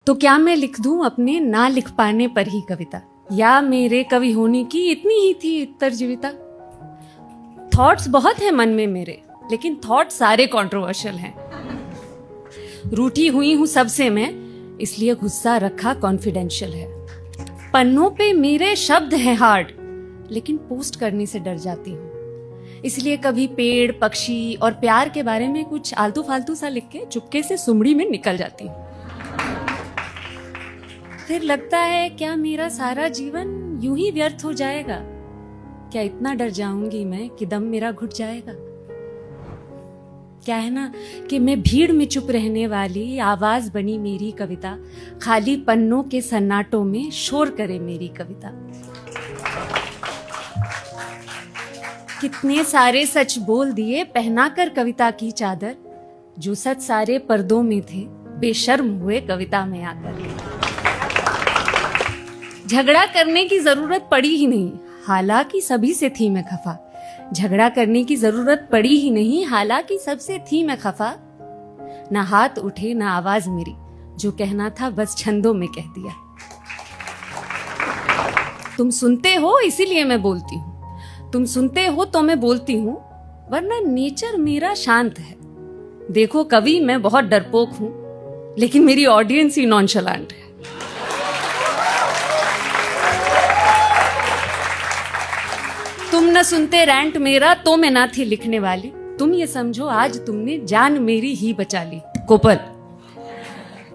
तो क्या मैं लिख दूं अपने ना लिख पाने पर ही कविता, या मेरे कवि होने की इतनी ही थी उत्तरजीविता। थॉट्स बहुत हैं मन में मेरे, लेकिन थॉट सारे कंट्रोवर्शियल हैं। रूठी हुई हूं सबसे मैं, इसलिए गुस्सा रखा कॉन्फिडेंशियल है। पन्नों पे मेरे शब्द हैं हार्ड, लेकिन पोस्ट करने से डर जाती हूँ, इसलिए कभी पेड़ पक्षी और प्यार के बारे में कुछ आलतू फालतू सा लिख के चुपके से सुमड़ी में निकल जाती हूँ। फिर लगता है क्या मेरा सारा जीवन यूं ही व्यर्थ हो जाएगा? क्या इतना डर जाऊंगी मैं कि दम मेरा घुट जाएगा? क्या है ना कि मैं भीड़ में चुप रहने वाली आवाज बनी मेरी कविता, खाली पन्नों के सन्नाटों में शोर करे मेरी कविता। कितने सारे सच बोल दिए पहनाकर कविता की चादर, जो सच सारे पर्दों में थे बेशर्म हुए कविता में आकर। झगड़ा करने की जरूरत पड़ी ही नहीं, हालांकि सभी से थी मैं खफा। झगड़ा करने की जरूरत पड़ी ही नहीं, हालांकि सबसे थी मैं खफा। ना हाथ उठे ना आवाज मेरी, जो कहना था बस छंदों में कह दिया। तुम सुनते हो इसीलिए मैं बोलती हूँ, तुम सुनते हो तो मैं बोलती हूँ, वरना नेचर मेरा शांत है। देखो कवि मैं बहुत डरपोक हूं, लेकिन मेरी ऑडियंस ही नॉनशलांट है। तुम न सुनते रैंट मेरा तो मैं ना थी लिखने वाली, तुम ये समझो आज तुमने जान मेरी ही बचा ली। कोपल।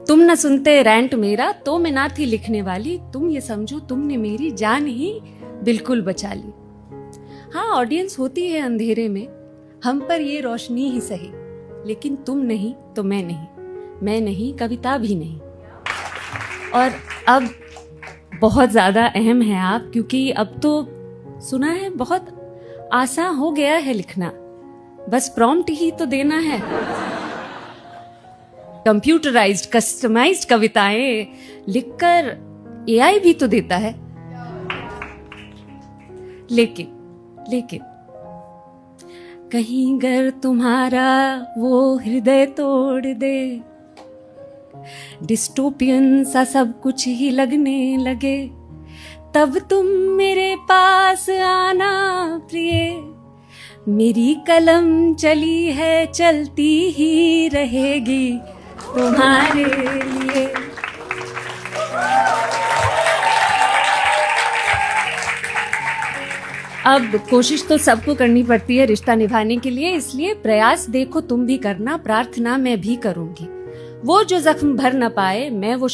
तुम न सुनते रैंट मेरा तो मैं ना थी लिखने वाली, तुम ये समझो तुमने मेरी जान ही बिल्कुल बचा ली। हाँ, ऑडियंस होती है अंधेरे में, हम पर ये रोशनी ही सही, लेकिन तुम नहीं तो मैं नहीं कविता भी नहीं। और अब बहुत ज्यादा अहम है आप, क्योंकि अब तो सुना है बहुत आसान हो गया है लिखना, बस प्रॉम्प्ट ही तो देना है। कंप्यूटराइज्ड कस्टमाइज्ड कविताएं लिखकर एआई भी तो देता है। लेकिन कहीं गर तुम्हारा वो हृदय तोड़ दे, डिस्टोपियन सा सब कुछ ही लगने लगे, तब तुम मेरे पास आना प्रिय। मेरी कलम चली है चलती ही रहेगी तुम्हारे लिए। अब कोशिश तो सबको करनी पड़ती है रिश्ता निभाने के लिए, इसलिए प्रयास देखो तुम भी करना, प्रार्थना मैं भी करूंगी। वो जो जख्म भर न पाए मैं वो